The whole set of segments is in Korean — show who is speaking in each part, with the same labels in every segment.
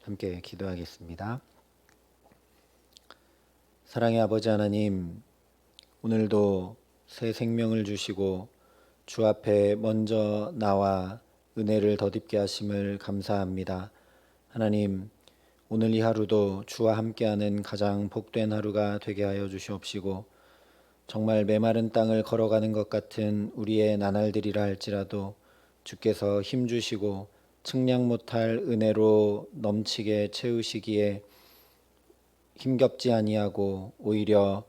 Speaker 1: 함께 기도하겠습니다. 사랑의 아버지 하나님, 오늘도 새 생명을 주시고 주 앞에 먼저 나와 은혜를 덧입게 하심을 감사합니다. 하나님, 오늘 이 하루도 주와 함께하는 가장 복된 하루가 되게 하여 주시옵시고, 정말 메마른 땅을 걸어가는 것 같은 우리의 나날들이라 할지라도 주께서 힘주시고 측량 못할 은혜로 넘치게 채우시기에 힘겹지 아니하고 오히려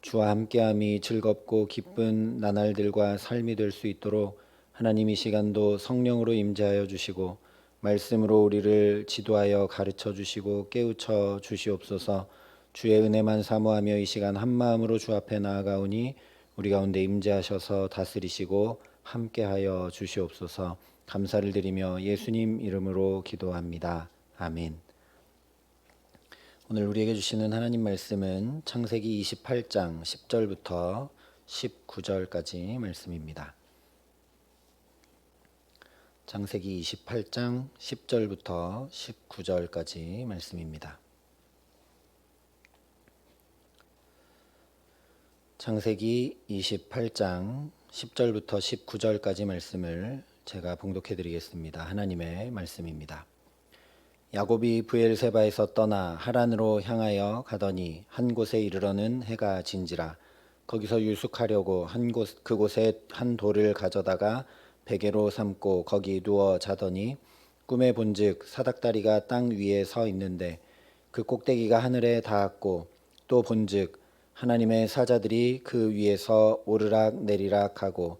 Speaker 1: 주와 함께함이 즐겁고 기쁜 나날들과 삶이 될 수 있도록 하나님 이 시간도 성령으로 임재하여 주시고 말씀으로 우리를 지도하여 가르쳐 주시고 깨우쳐 주시옵소서. 주의 은혜만 사모하며 이 시간 한 마음으로 주 앞에 나아가오니 우리 가운데 임재하셔서 다스리시고 함께하여 주시옵소서. 감사를 드리며 예수님 이름으로 기도합니다. 아멘. 오늘 우리에게 주시는 하나님 말씀은 창세기 28장 10절부터 19절까지 말씀입니다. 창세기 28장 10절부터 19절까지 말씀입니다. 창세기 28장 10절부터 19절까지 말씀을 제가 봉독해 드리겠습니다. 하나님의 말씀입니다. 야곱이 브엘세바에서 떠나 하란으로 향하여 가더니 한 곳에 이르러는 해가 진지라. 거기서 유숙하려고 그곳에 한 돌을 가져다가 베개로 삼고 거기 누워 자더니 꿈에 본즉 사닥다리가 땅 위에 서 있는데 그 꼭대기가 하늘에 닿았고 또 본즉 하나님의 사자들이 그 위에서 오르락 내리락 하고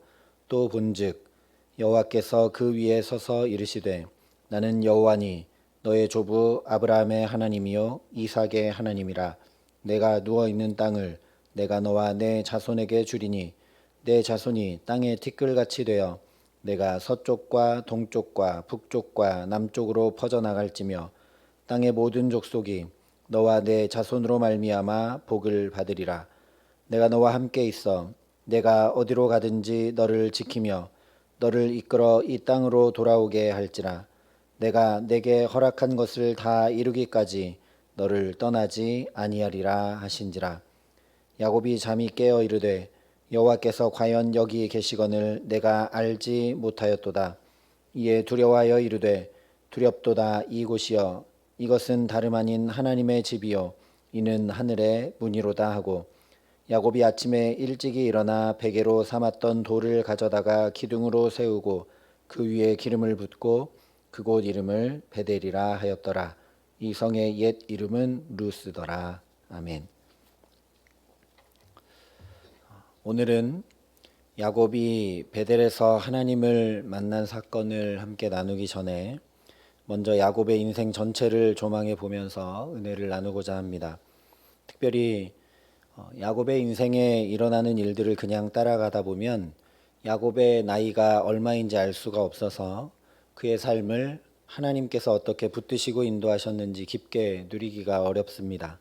Speaker 1: 또 본즉 여호와께서 그 위에 서서 이르시되 나는 여호와니 너의 조부 아브라함의 하나님이요 이삭의 하나님이라. 내가 누워 있는 땅을 내가 너와 내 자손에게 주리니 내 자손이 땅의 티끌같이 되어 내가 서쪽과 동쪽과 북쪽과 남쪽으로 퍼져나갈지며 땅의 모든 족속이 너와 내 자손으로 말미암아 복을 받으리라. 내가 너와 함께 있어 내가 어디로 가든지 너를 지키며 너를 이끌어 이 땅으로 돌아오게 할지라. 내가 내게 허락한 것을 다 이루기까지 너를 떠나지 아니하리라 하신지라. 야곱이 잠이 깨어 이르되 여호와께서 과연 여기 계시거늘 내가 알지 못하였도다. 이에 두려워하여 이르되 두렵도다. 이곳이여 이것은 다름 아닌 하나님의 집이요 이는 하늘의 문이로다 하고 야곱이 아침에 일찍이 일어나 베개로 삼았던 돌을 가져다가 기둥으로 세우고 그 위에 기름을 붓고 그곳 이름을 베델이라 하였더라. 이 성의 옛 이름은 루스더라. 아멘. 오늘은 야곱이 베델에서 하나님을 만난 사건을 함께 나누기 전에 먼저 야곱의 인생 전체를 조망해 보면서 은혜를 나누고자 합니다. 특별히 야곱의 인생에 일어나는 일들을 그냥 따라가다 보면 야곱의 나이가 얼마인지 알 수가 없어서 그의 삶을 하나님께서 어떻게 붙드시고 인도하셨는지 깊게 누리기가 어렵습니다.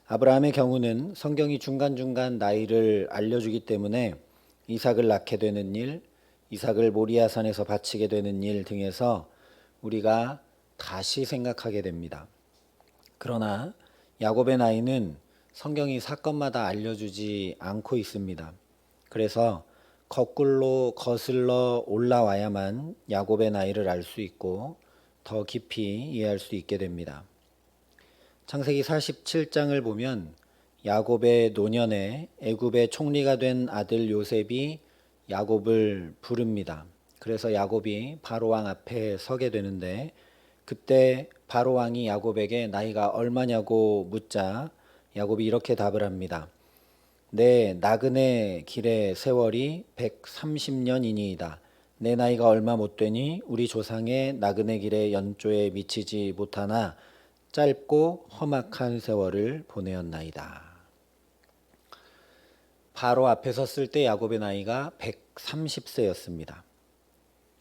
Speaker 1: 아브라함의 경우는 성경이 중간중간 나이를 알려주기 때문에 이삭을 낳게 되는 일, 이삭을 모리아산에서 바치게 되는 일 등에서 우리가 다시 생각하게 됩니다. 그러나 야곱의 나이는 성경이 사건마다 알려주지 않고 있습니다. 그래서 거꾸로 거슬러 올라와야만 야곱의 나이를 알 수 있고 더 깊이 이해할 수 있게 됩니다. 창세기 47장을 보면 야곱의 노년에 애굽의 총리가 된 아들 요셉이 야곱을 부릅니다. 그래서 야곱이 바로왕 앞에 서게 되는데 그때 바로왕이 야곱에게 나이가 얼마냐고 묻자 야곱이 이렇게 답을 합니다. 내 나그네 길의 세월이 130년이니이다. 내 나이가 얼마 못 되니 우리 조상의 나그네 길의 연조에 미치지 못하나 짧고 험악한 세월을 보내었나이다. 바로 앞에 섰을 때 야곱의 나이가 130세였습니다.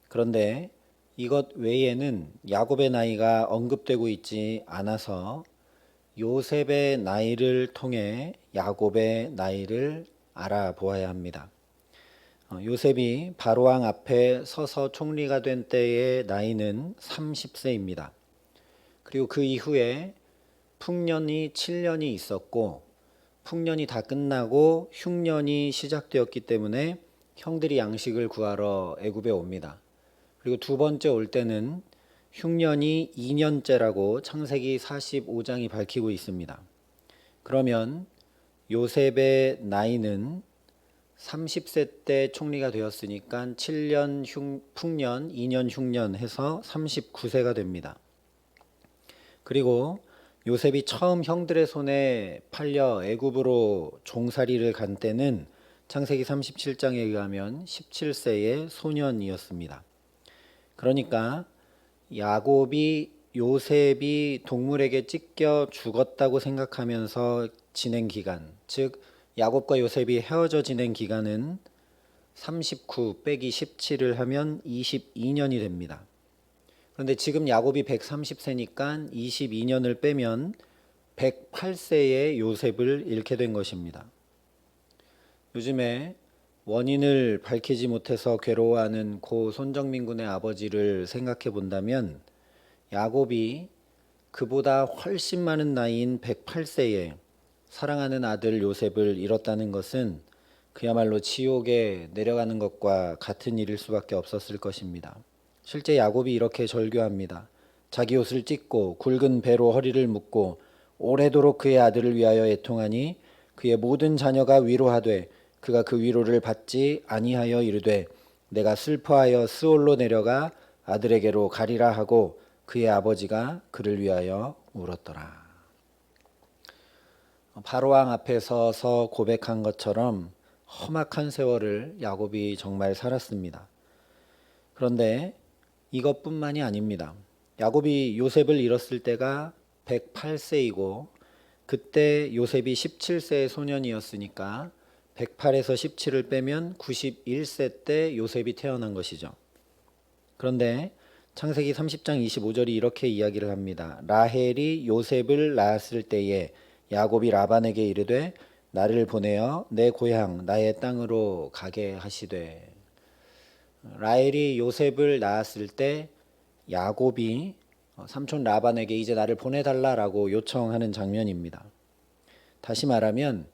Speaker 1: 그런데 이것 외에는 야곱의 나이가 언급되고 있지 않아서 요셉의 나이를 통해 야곱의 나이를 알아보아야 합니다. 요셉이 바로왕 앞에 서서 총리가 된 때의 나이는 30세입니다. 그리고 그 이후에 풍년이 7년이 있었고 풍년이 다 끝나고 흉년이 시작되었기 때문에 형들이 양식을 구하러 애굽에 옵니다. 그리고 두 번째 올 때는 흉년이 2년째라고 창세기 45장이 밝히고 있습니다. 그러면 요셉의 나이는 30세 때 총리가 되었으니까 7년 풍년, 2년 흉년 해서 39세가 됩니다. 그리고 요셉이 처음 형들의 손에 팔려 애굽으로 종살이를 간 때는 창세기 37장에 의하면 17세의 소년이었습니다. 그러니까 요셉이 동물에게 찢겨 죽었다고 생각하면서 지낸 기간, 즉 야곱과 요셉이 헤어져 지낸 기간은 39 빼기 17을 하면 22년이 됩니다. 그런데 지금 야곱이 130세니까 22년을 빼면 108세의 요셉을 잃게 된 것입니다. 요즘에 원인을 밝히지 못해서 괴로워하는 고 손정민 군의 아버지를 생각해 본다면 야곱이 그보다 훨씬 많은 나이인 108세에 사랑하는 아들 요셉을 잃었다는 것은 그야말로 지옥에 내려가는 것과 같은 일일 수밖에 없었을 것입니다. 실제 야곱이 이렇게 절규합니다. 자기 옷을 찢고 굵은 배로 허리를 묶고 오래도록 그의 아들을 위하여 애통하니 그의 모든 자녀가 위로하되 그가 그 위로를 받지 아니하여 이르되 내가 슬퍼하여 스올로 내려가 아들에게로 가리라 하고 그의 아버지가 그를 위하여 울었더라. 바로왕 앞에 서서 고백한 것처럼 험악한 세월을 야곱이 정말 살았습니다. 그런데 이것뿐만이 아닙니다. 야곱이 요셉을 잃었을 때가 108세이고 그때 요셉이 17세의 소년이었으니까 108에서 17을 빼면 91세 때 요셉이 태어난 것이죠. 그런데 창세기 30장 25절이 이렇게 이야기를 합니다. 라헬이 요셉을 낳았을 때에 야곱이 라반에게 이르되 나를 보내어 내 고향 나의 땅으로 가게 하시되. 라헬이 요셉을 낳았을 때 야곱이 삼촌 라반에게 이제 나를 보내달라라고 요청하는 장면입니다. 다시 말하면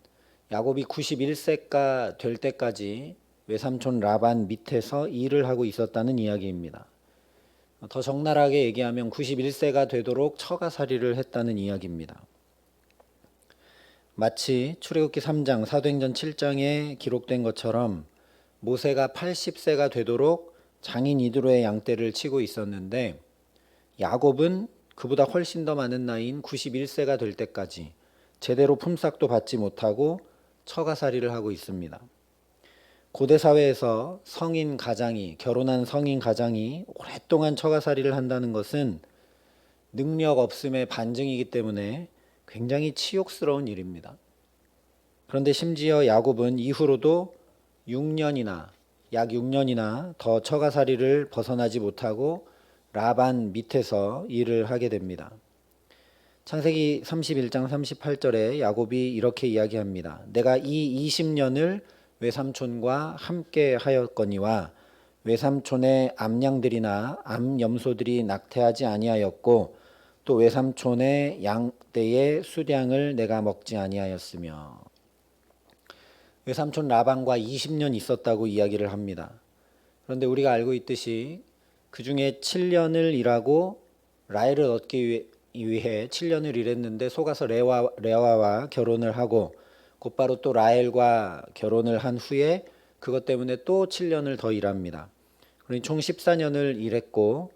Speaker 1: 야곱이 91세가 될 때까지 외삼촌 라반 밑에서 일을 하고 있었다는 이야기입니다. 더 적나라하게 얘기하면 91세가 되도록 처가살이를 했다는 이야기입니다. 마치 출애굽기 3장, 사도행전 7장에 기록된 것처럼 모세가 80세가 되도록 장인 이드로의 양떼를 치고 있었는데 야곱은 그보다 훨씬 더 많은 나이인 91세가 될 때까지 제대로 품삯도 받지 못하고 처가살이를 하고 있습니다. 고대 사회에서 결혼한 성인 가장이 오랫동안 처가살이를 한다는 것은 능력 없음의 반증이기 때문에 굉장히 치욕스러운 일입니다. 그런데 심지어 야곱은 이후로도 약 6년이나 더 처가살이를 벗어나지 못하고 라반 밑에서 일을 하게 됩니다. 창세기 31장 38절에 야곱이 이렇게 이야기합니다. 내가 이 20년을 외삼촌과 함께 하였거니와 외삼촌의 암양들이나 암염소들이 낙태하지 아니하였고 또 외삼촌의 양떼의 수량을 내가 먹지 아니하였으며. 외삼촌 라반과 20년 있었다고 이야기를 합니다. 그런데 우리가 알고 있듯이 그 중에 7년을 일하고 라헬을 얻기 위해 7년을 일했는데 속아서 레아와 결혼을 하고 곧바로 또 라헬과 결혼을 한 후에 그것 때문에 또 7년을 더 일합니다. 그러니 총 14년을 일했고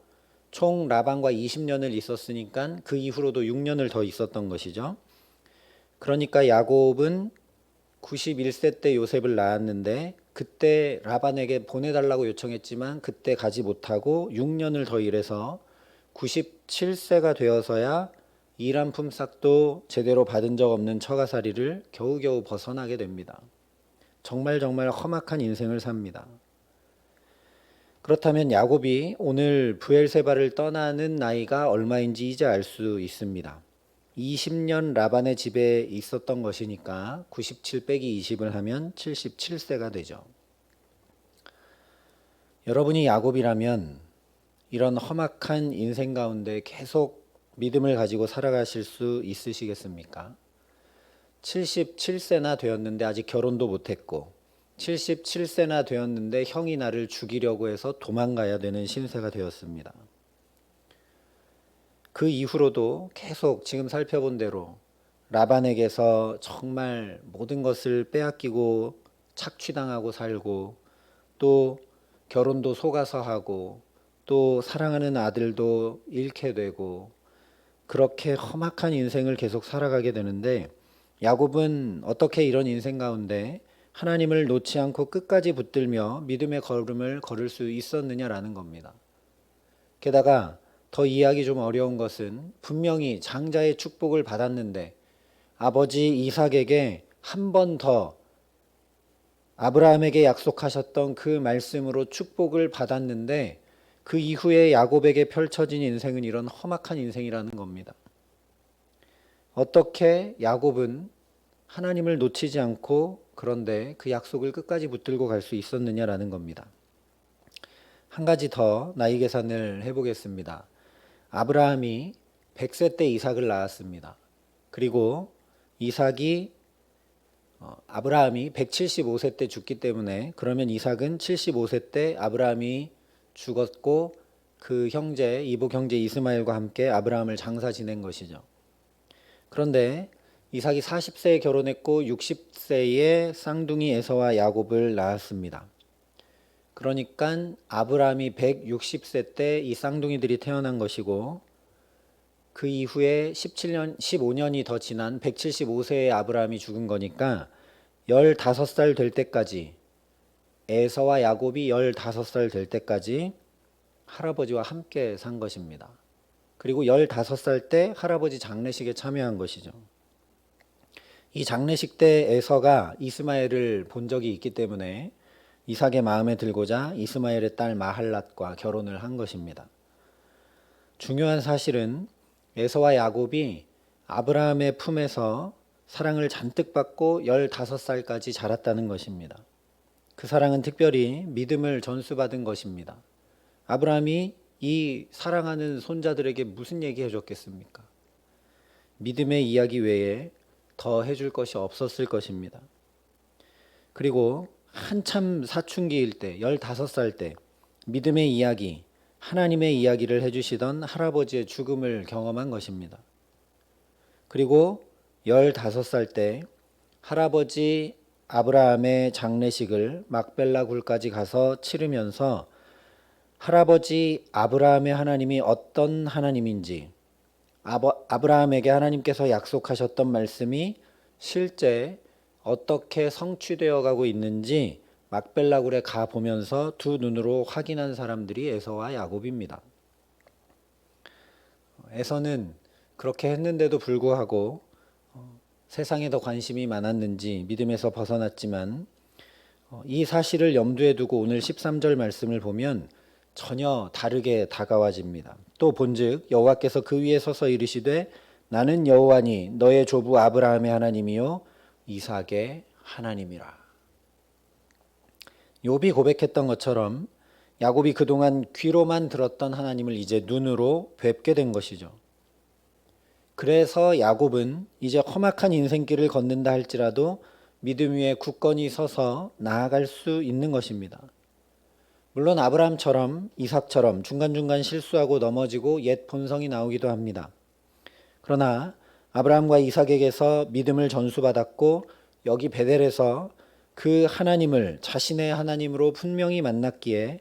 Speaker 1: 총 라반과 20년을 있었으니까 그 이후로도 6년을 더 있었던 것이죠. 그러니까 야곱은 91세 때 요셉을 낳았는데 그때 라반에게 보내달라고 요청했지만 그때 가지 못하고 6년을 더 일해서 97세가 되어서야 일한 품삯도 제대로 받은 적 없는 처가살이를 겨우겨우 벗어나게 됩니다. 정말 험악한 인생을 삽니다. 그렇다면 야곱이 오늘 브엘세바를 떠나는 나이가 얼마인지 이제 알 수 있습니다. 20년 라반의 집에 있었던 것이니까 97 빼기 20을 하면 77세가 되죠. 여러분이 야곱이라면 이런 험악한 인생 가운데 계속 믿음을 가지고 살아가실 수 있으시겠습니까? 77세나 되었는데 아직 결혼도 못했고 77세나 되었는데 형이 나를 죽이려고 해서 도망가야 되는 신세가 되었습니다. 그 이후로도 계속 지금 살펴본 대로 라반에게서 정말 모든 것을 빼앗기고 착취당하고 살고 또 결혼도 속아서 하고 또 사랑하는 아들도 잃게 되고 그렇게 험악한 인생을 계속 살아가게 되는데 야곱은 어떻게 이런 인생 가운데 하나님을 놓지 않고 끝까지 붙들며 믿음의 걸음을 걸을 수 있었느냐라는 겁니다. 게다가 더 이해하기 좀 어려운 것은 분명히 장자의 축복을 받았는데 아버지 이삭에게 한 번 더 아브라함에게 약속하셨던 그 말씀으로 축복을 받았는데 그 이후에 야곱에게 펼쳐진 인생은 이런 험악한 인생이라는 겁니다. 어떻게 야곱은 하나님을 놓치지 않고 그런데 그 약속을 끝까지 붙들고 갈 수 있었느냐라는 겁니다. 한 가지 더 나이 계산을 해보겠습니다. 아브라함이 100세 때 이삭을 낳았습니다. 그리고 아브라함이 175세 때 죽기 때문에 그러면 이삭은 75세 때 아브라함이 죽었고 그 형제 이복 형제 이스마엘과 함께 아브라함을 장사 지낸 것이죠. 그런데 이삭이 40세에 결혼했고 60세에 쌍둥이 에서와 야곱을 낳았습니다. 그러니까 아브라함이 160세 때 이 쌍둥이들이 태어난 것이고 그 이후에 15년이 더 지난 175세에 아브라함이 죽은 거니까 15살 될 때까지 에서와 야곱이 15살 될 때까지 할아버지와 함께 산 것입니다. 그리고 15살 때 할아버지 장례식에 참여한 것이죠. 이 장례식 때 에서가 이스마엘을 본 적이 있기 때문에 이삭의 마음에 들고자 이스마엘의 딸 마할랏과 결혼을 한 것입니다. 중요한 사실은 에서와 야곱이 아브라함의 품에서 사랑을 잔뜩 받고 15살까지 자랐다는 것입니다. 그 사랑은 특별히 믿음을 전수받은 것입니다. 아브라함이 이 사랑하는 손자들에게 무슨 얘기 해줬겠습니까? 믿음의 이야기 외에 더 해줄 것이 없었을 것입니다. 그리고 한참 사춘기일 때 15살 때 믿음의 이야기, 하나님의 이야기를 해주시던 할아버지의 죽음을 경험한 것입니다. 그리고 15살 때 할아버지 아브라함의 장례식을 막벨라 굴까지 가서 치르면서 할아버지 아브라함의 하나님이 어떤 하나님인지 아브라함에게 하나님께서 약속하셨던 말씀이 실제 어떻게 성취되어 가고 있는지 막벨라굴에 가 보면서 두 눈으로 확인한 사람들이 에서와 야곱입니다. 에서는 그렇게 했는데도 불구하고 세상에 더 관심이 많았는지 믿음에서 벗어났지만 이 사실을 염두에 두고 오늘 13절 말씀을 보면 전혀 다르게 다가와집니다. 또 본즉 여호와께서 그 위에 서서 이르시되 나는 여호와니 너의 조부 아브라함의 하나님이요 이삭의 하나님이라. 욥이 고백했던 것처럼 야곱이 그동안 귀로만 들었던 하나님을 이제 눈으로 뵙게 된 것이죠. 그래서 야곱은 이제 험악한 인생길을 걷는다 할지라도 믿음 위에 굳건히 서서 나아갈 수 있는 것입니다. 물론 아브라함처럼 이삭처럼 중간중간 실수하고 넘어지고 옛 본성이 나오기도 합니다. 그러나 아브라함과 이삭에게서 믿음을 전수받았고 여기 베델에서 그 하나님을 자신의 하나님으로 분명히 만났기에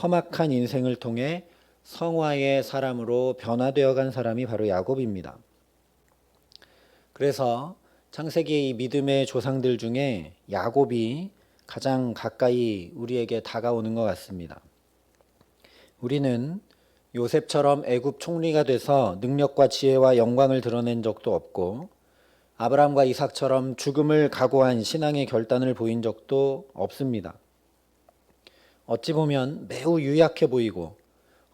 Speaker 1: 험악한 인생을 통해 성화의 사람으로 변화되어 간 사람이 바로 야곱입니다. 그래서 창세기의 이 믿음의 조상들 중에 야곱이 가장 가까이 우리에게 다가오는 것 같습니다. 우리는 요셉처럼 애굽 총리가 돼서 능력과 지혜와 영광을 드러낸 적도 없고 아브라함과 이삭처럼 죽음을 각오한 신앙의 결단을 보인 적도 없습니다. 어찌 보면 매우 유약해 보이고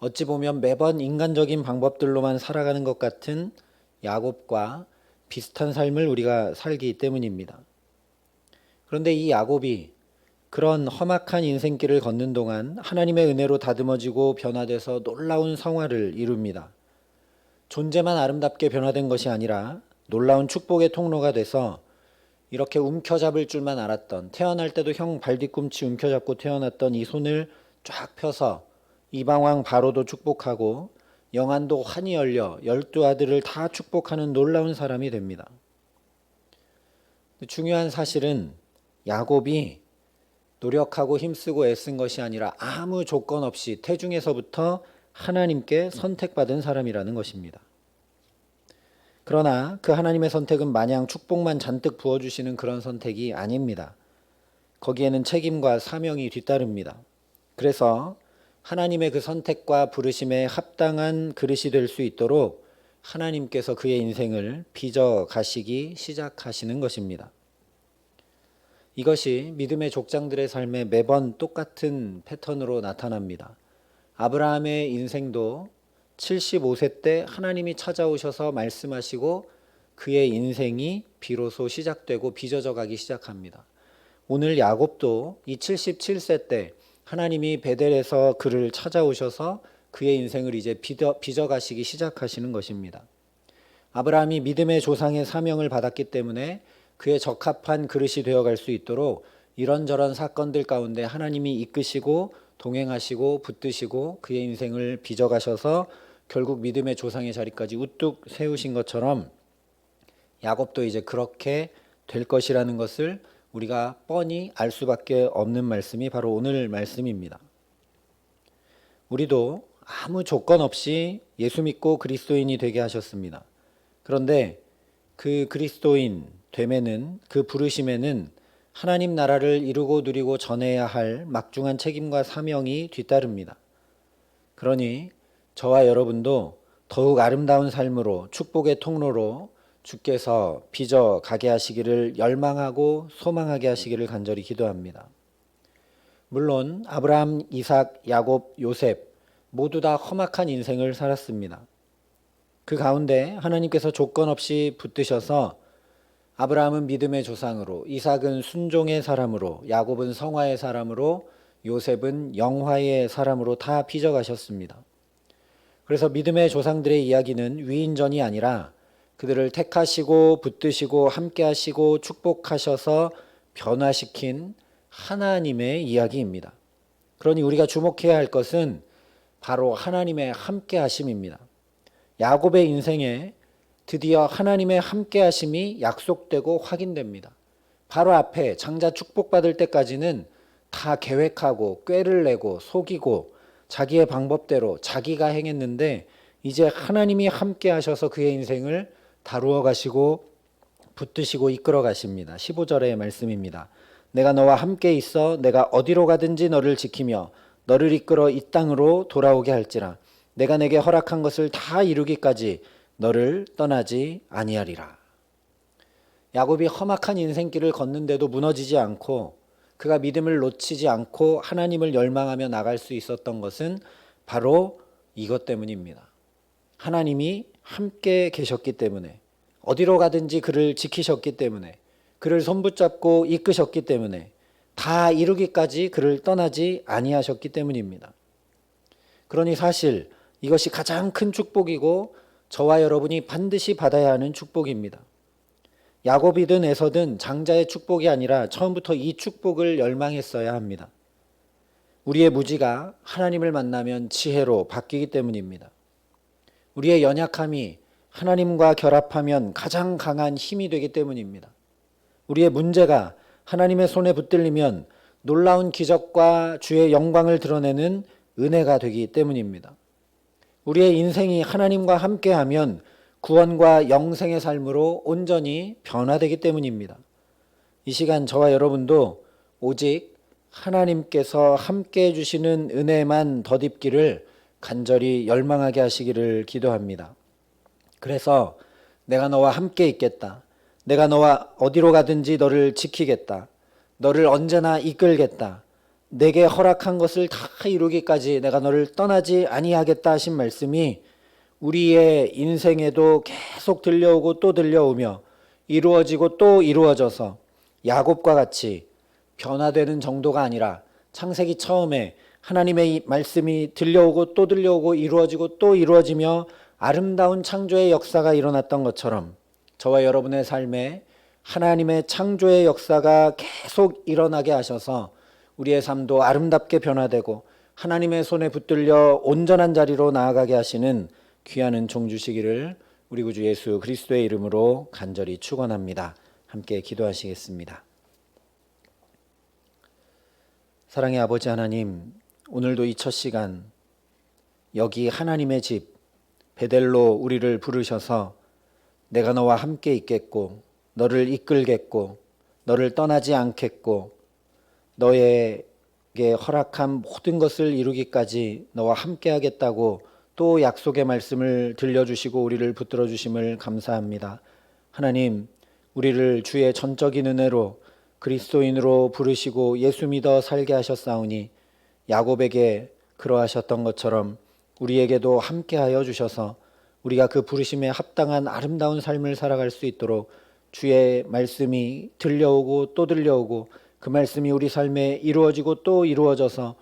Speaker 1: 어찌 보면 매번 인간적인 방법들로만 살아가는 것 같은 야곱과 비슷한 삶을 우리가 살기 때문입니다. 그런데 이 야곱이 그런 험악한 인생길을 걷는 동안 하나님의 은혜로 다듬어지고 변화돼서 놀라운 성화를 이룹니다. 존재만 아름답게 변화된 것이 아니라 놀라운 축복의 통로가 돼서 이렇게 움켜잡을 줄만 알았던, 태어날 때도 형 발뒤꿈치 움켜잡고 태어났던 이 손을 쫙 펴서 이방왕 바로도 축복하고 영안도 환히 열려 12아들을 다 축복하는 놀라운 사람이 됩니다. 중요한 사실은 야곱이 노력하고 힘쓰고 애쓴 것이 아니라 아무 조건 없이 태중에서부터 하나님께 선택받은 사람이라는 것입니다. 그러나 그 하나님의 선택은 마냥 축복만 잔뜩 부어주시는 그런 선택이 아닙니다. 거기에는 책임과 사명이 뒤따릅니다. 그래서 하나님의 그 선택과 부르심에 합당한 그릇이 될 수 있도록 하나님께서 그의 인생을 빚어 가시기 시작하시는 것입니다. 이것이 믿음의 족장들의 삶에 매번 똑같은 패턴으로 나타납니다. 아브라함의 인생도 75세 때 하나님이 찾아오셔서 말씀하시고 그의 인생이 비로소 시작되고 빚어져 가기 시작합니다. 오늘 야곱도 이 77세 때 하나님이 베델에서 그를 찾아오셔서 그의 인생을 이제 빚어 가시기 시작하시는 것입니다. 아브라함이 믿음의 조상의 사명을 받았기 때문에 그의 적합한 그릇이 되어갈 수 있도록 이런저런 사건들 가운데 하나님이 이끄시고 동행하시고 붙드시고 그의 인생을 빚어가셔서 결국 믿음의 조상의 자리까지 우뚝 세우신 것처럼 야곱도 이제 그렇게 될 것이라는 것을 우리가 뻔히 알 수밖에 없는 말씀이 바로 오늘 말씀입니다. 우리도 아무 조건 없이 예수 믿고 그리스도인이 되게 하셨습니다. 그런데 그 그리스도인 됨에는, 그 부르심에는 하나님 나라를 이루고 누리고 전해야 할 막중한 책임과 사명이 뒤따릅니다. 그러니 저와 여러분도 더욱 아름다운 삶으로 축복의 통로로 주께서 빚어 가게 하시기를 열망하고 소망하게 하시기를 간절히 기도합니다. 물론 아브라함, 이삭, 야곱, 요셉 모두 다 험악한 인생을 살았습니다. 그 가운데 하나님께서 조건 없이 붙드셔서 아브라함은 믿음의 조상으로, 이삭은 순종의 사람으로, 야곱은 성화의 사람으로, 요셉은 영화의 사람으로 다 빚어가셨습니다. 그래서 믿음의 조상들의 이야기는 위인전이 아니라 그들을 택하시고 붙드시고 함께하시고 축복하셔서 변화시킨 하나님의 이야기입니다. 그러니 우리가 주목해야 할 것은 바로 하나님의 함께하심입니다. 야곱의 인생에 드디어 하나님의 함께하심이 약속되고 확인됩니다. 바로 앞에 장자 축복받을 때까지는 다 계획하고 꾀를 내고 속이고 자기의 방법대로 자기가 행했는데 이제 하나님이 함께하셔서 그의 인생을 다루어 가시고 붙드시고 이끌어 가십니다. 15절의 말씀입니다. 내가 너와 함께 있어 내가 어디로 가든지 너를 지키며 너를 이끌어 이 땅으로 돌아오게 할지라. 내가 내게 허락한 것을 다 이루기까지 너를 떠나지 아니하리라. 야곱이 험악한 인생길을 걷는데도 무너지지 않고 그가 믿음을 놓치지 않고 하나님을 열망하며 나갈 수 있었던 것은 바로 이것 때문입니다. 하나님이 함께 계셨기 때문에, 어디로 가든지 그를 지키셨기 때문에, 그를 손붙잡고 이끄셨기 때문에, 다 이루기까지 그를 떠나지 아니하셨기 때문입니다. 그러니 사실 이것이 가장 큰 축복이고 저와 여러분이 반드시 받아야 하는 축복입니다. 야곱이든 에서든 장자의 축복이 아니라 처음부터 이 축복을 열망했어야 합니다. 우리의 무지가 하나님을 만나면 지혜로 바뀌기 때문입니다. 우리의 연약함이 하나님과 결합하면 가장 강한 힘이 되기 때문입니다. 우리의 문제가 하나님의 손에 붙들리면 놀라운 기적과 주의 영광을 드러내는 은혜가 되기 때문입니다. 우리의 인생이 하나님과 함께하면 구원과 영생의 삶으로 온전히 변화되기 때문입니다. 이 시간 저와 여러분도 오직 하나님께서 함께해 주시는 은혜만 덧입기를 간절히 열망하게 하시기를 기도합니다. 그래서 내가 너와 함께 있겠다. 내가 너와 어디로 가든지 너를 지키겠다. 너를 언제나 이끌겠다. 내게 허락한 것을 다 이루기까지 내가 너를 떠나지 아니하겠다 하신 말씀이 우리의 인생에도 계속 들려오고 또 들려오며 이루어지고 또 이루어져서 야곱과 같이 변화되는 정도가 아니라 창세기 처음에 하나님의 말씀이 들려오고 또 들려오고 이루어지고 또 이루어지며 아름다운 창조의 역사가 일어났던 것처럼 저와 여러분의 삶에 하나님의 창조의 역사가 계속 일어나게 하셔서 우리의 삶도 아름답게 변화되고 하나님의 손에 붙들려 온전한 자리로 나아가게 하시는 귀한 은총 주시기를 우리 구주 예수 그리스도의 이름으로 간절히 축원합니다. 함께 기도하시겠습니다. 사랑의 아버지 하나님, 오늘도 이 첫 시간 여기 하나님의 집 베델로 우리를 부르셔서 내가 너와 함께 있겠고 너를 이끌겠고 너를 떠나지 않겠고 너에게 허락한 모든 것을 이루기까지 너와 함께 하겠다고 또 약속의 말씀을 들려주시고 우리를 붙들어 주심을 감사합니다. 하나님, 우리를 주의 전적인 은혜로 그리스도인으로 부르시고 예수 믿어 살게 하셨사오니 야곱에게 그러하셨던 것처럼 우리에게도 함께하여 주셔서 우리가 그 부르심에 합당한 아름다운 삶을 살아갈 수 있도록 주의 말씀이 들려오고 또 들려오고 그 말씀이 우리 삶에 이루어지고 또 이루어져서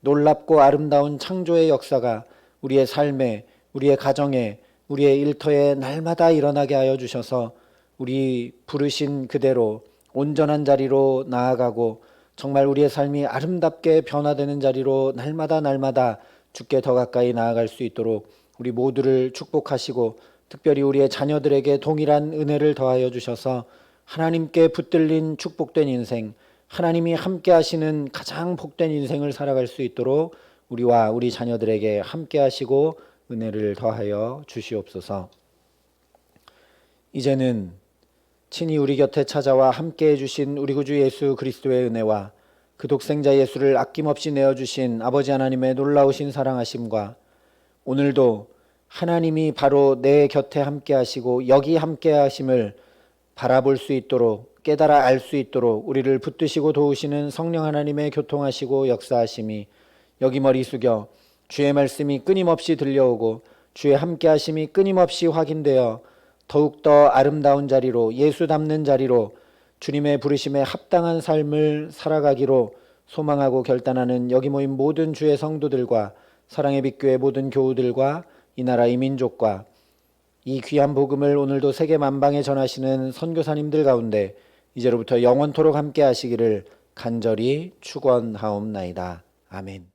Speaker 1: 놀랍고 아름다운 창조의 역사가 우리의 삶에, 우리의 가정에, 우리의 일터에 날마다 일어나게 하여 주셔서 우리 부르신 그대로 온전한 자리로 나아가고 정말 우리의 삶이 아름답게 변화되는 자리로 날마다 주께 더 가까이 나아갈 수 있도록 우리 모두를 축복하시고 특별히 우리의 자녀들에게 동일한 은혜를 더하여 주셔서 하나님께 붙들린 축복된 인생, 하나님이 함께 하시는 가장 복된 인생을 살아갈 수 있도록 우리와 우리 자녀들에게 함께 하시고 은혜를 더하여 주시옵소서. 이제는 친히 우리 곁에 찾아와 함께 해주신 우리 구주 예수 그리스도의 은혜와 그 독생자 예수를 아낌없이 내어주신 아버지 하나님의 놀라우신 사랑하심과 오늘도 하나님이 바로 내 곁에 함께 하시고 여기 함께 하심을 바라볼 수 있도록 깨달아 알 수 있도록 우리를 붙드시고 도우시는 성령 하나님의 교통하시고 역사하심이 여기 머리 숙여 주의 말씀이 끊임없이 들려오고 주의 함께 하심이 끊임없이 확인되어 더욱더 아름다운 자리로 예수 닮는 자리로 주님의 부르심에 합당한 삶을 살아가기로 소망하고 결단하는 여기 모인 모든 주의 성도들과 사랑의 빛교회 모든 교우들과 이 나라 이 민족과 이 귀한 복음을 오늘도 세계 만방에 전하시는 선교사님들 가운데 이제로부터 영원토록 함께 하시기를 간절히 축원하옵나이다. 아멘.